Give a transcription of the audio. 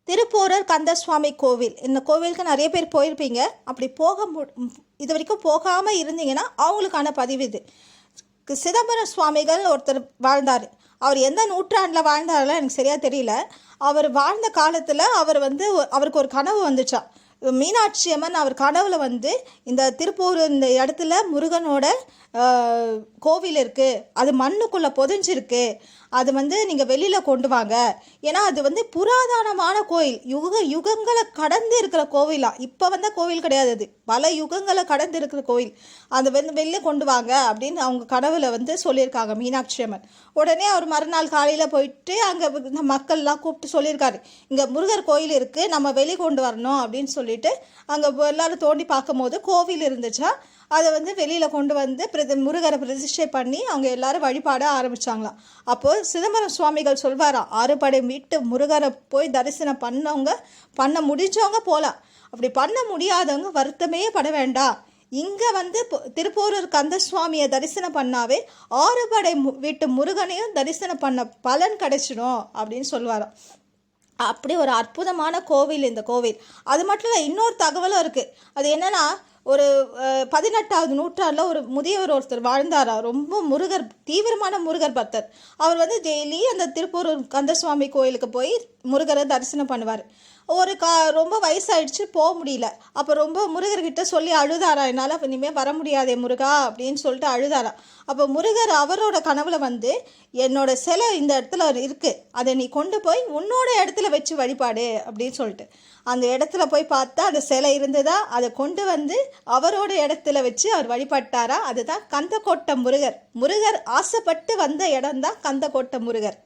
திருப்போரூர் கந்தசுவாமி கோவில். இந்த கோவிலுக்கு நிறைய பேர் போயிருப்பீங்க. அப்படி இது வரைக்கும் போகாமல் இருந்தீங்கன்னா அவங்களுக்கான பதிவு இது. சிதம்பரம் சுவாமிகள் ஒருத்தர் வாழ்ந்தார். அவர் எந்த நூற்றாண்டில் வாழ்ந்தாரெல்லாம் எனக்கு சரியாக தெரியல. அவர் வாழ்ந்த காலத்தில் அவருக்கு ஒரு கனவு வந்துச்சா. மீனாட்சி அம்மன் அவர் கனவுல இந்த திருப்பூர் இந்த இடத்துல முருகனோட கோவில் இருக்குது, அது மண்ணுக்குள்ளே பொதிஞ்சிருக்கு, அது நீங்கள் வெளியில் கொண்டு வாங்க. ஏன்னா அது புராதனமான கோயில், யுகங்களை கடந்து இருக்கிற கோவிலாம். இப்போ கோவில் கிடையாது, அது பல யுகங்களை கடந்து இருக்கிற கோயில். அது வெளியில் கொண்டு வாங்க அப்படின்னு அவங்க கனவுல சொல்லியிருக்காங்க மீனாட்சி அம்மன். உடனே அவர் மறுநாள் காலையில் போயிட்டு அங்கே மக்கள்லாம் கூப்பிட்டு சொல்லியிருக்காரு, இங்கே முருகர் கோயில் இருக்குது, நம்ம வெளியே கொண்டு வரணும் அப்படின்னு சொல்லிட்டு அங்கே எல்லாரும் தோண்டி பார்க்கும்போது கோவில் இருந்துச்சா. அதை வெளியில் கொண்டு முருகரை பிரதிஷ்டை பண்ணி அவங்க எல்லாரும் வழிபாட ஆரம்பித்தாங்களாம். அப்போது சிதம்பரம் சுவாமிகள் சொல்வாராம், ஆறுபடை மீட்டு முருகரை போய் தரிசனம் பண்ண முடிஞ்சவங்க போகலாம், அப்படி பண்ண முடியாதவங்க வருத்தமே பட வேண்டாம். இங்கே திருப்போரூர் கந்தசுவாமியை தரிசனம் பண்ணாவே ஆறுபடை வீட்டு முருகனையும் தரிசனம் பண்ண பலன் கிடைச்சிடும் அப்படின்னு சொல்லுவாராம். அப்படி ஒரு அற்புதமான கோவில் இந்த கோவில். அது மட்டும் இல்லை, இன்னொரு தகவலும் இருக்குது. அது என்னென்னா, ஒரு 18வது நூற்றாண்டில் ஒரு முதியவர் ஒருத்தர் வாழ்ந்தாரா. ரொம்ப தீவிரமான முருகர் பக்தர். அவர் டெய்லி அந்த திருப்பூரூர் கந்தசுவாமி கோயிலுக்கு போய் முருகரை தரிசனம் பண்ணுவார். ரொம்ப வயசாயிடுச்சு, போக முடியல. அப்போ ரொம்ப முருகர்கிட்ட சொல்லி அழுதாரா, என்னால் இனிமேல் வர முடியாதே முருகா அப்படின்னு சொல்லிட்டு அழுதாரா. அப்போ முருகர் அவரோட கனவுல என்னோட சிலை இந்த இடத்துல இருக்குது, அதை நீ கொண்டு போய் உன்னோட இடத்துல வச்சு வழிபாடு அப்படின்னு சொல்லிட்டு அந்த இடத்துல போய் பார்த்தா அந்த சிலை இருந்ததா. அதை கொண்டு அவரோட இடத்துல வச்சு அவர் வழிபட்டாரா. அதுதான் கந்தக்கோட்டை முருகர். முருகர் ஆசைப்பட்டு வந்த இடம்தான் கந்தக்கோட்டை முருகர்.